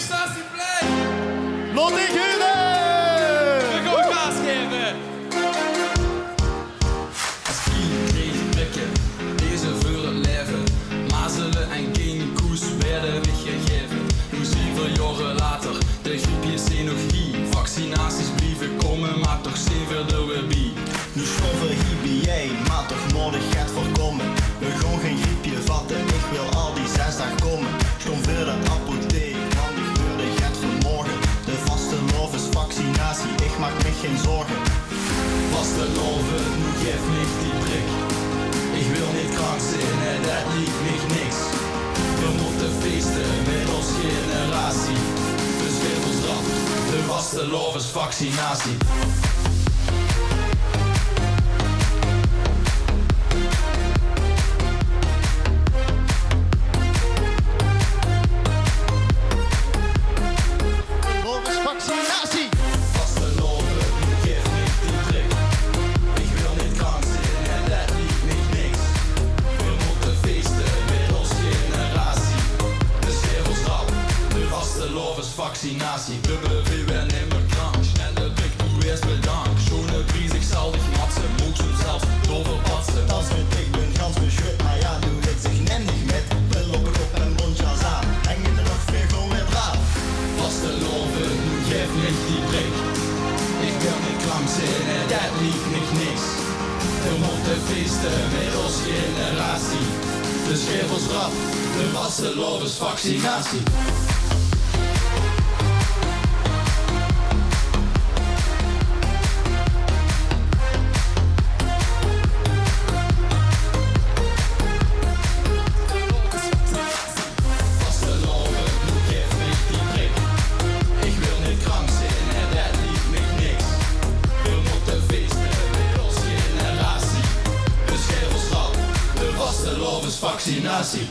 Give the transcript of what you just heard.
s'il vous plaît. Lot ik u We gaan gas geven. Als kind kreeg ik prikken, deze voor het leven. Mazelen en geen koes werden weggegeven. Nu 7 jaren later, de griepjes zijn nog hier. Vaccinaties blijven komen, maar toch zeverden we bij. Nu schoven hier jij, maar toch nodig gaat voorkomen. We gaan geen griepje vatten, ik wil al die 6 dag komen. Stom voor de apotheek, want ik hoorde gaat vanmorgen. De Vastelaoves Vaccinatie, ik maak me geen zorgen. Vastelaoven, nu geef me die prik. Ik wil niet krank zijn, en dat liep me niks. We moeten feesten met ons generatie. Dus geef ons rap, de Vastelaoves Vaccinatie. Vaccinatie! Vastelaoven, nu geef me die prik. Ik wil niet krank zijn, en dat liep me niks. We moeten feesten met ons generatie. Dus geef ons rap, de Vastelaoves Vaccinatie. We bewegen nimmer krank, snelle prik, doe eerst bedankt. Schone prijs, ik zal dich matsen, moek zo zelfs doverpatsen. Dat weet ik ben gans beschut, maar ja, doe het zich nendig met. Bril op kop en bontjas aan, en je er nog veel gewoon met raam. Vastelaoven, nu geef me die prik. Ik wil niet krank zijn en dat liep me niks. We moeten feesten met ons generatie. Dus geef ons rap, de Vastelaoves Vaccinatie. Vastelaoven, nu geef me die prik. Ik wil niet krank zijn en dat liep me niks. We moeten feesten met ons generatie. Dus geef ons rap, de Vastelaoves Vaccinatie.